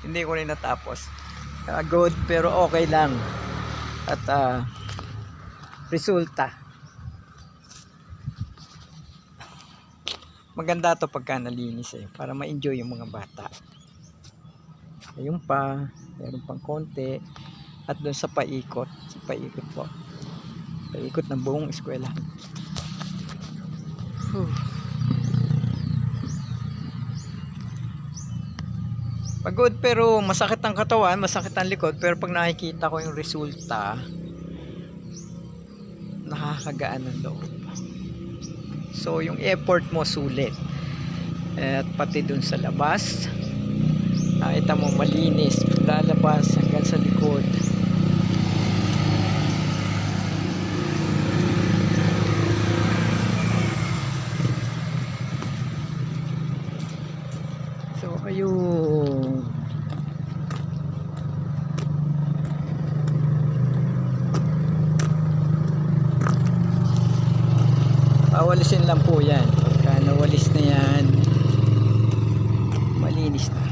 Hindi ko rin natapos. Good pero okay lang. At resulta. Maganda to pagka nalinis para ma-enjoy yung mga bata. Ayun pa, meron pang konti. At doon sa paikot po. Paikot ng buong eskwela. Pagod pero masakit ang katawan, masakit ang likod, pero pag nakikita ko yung resulta, nakakagaan ng loob. So yung effort mo sulit. At pati dun sa labas, nakita mo malinis, lalabas hanggang sa likod. So ayun. Pawalisin lang po yan. Pagka nawalis na yan, malinis na.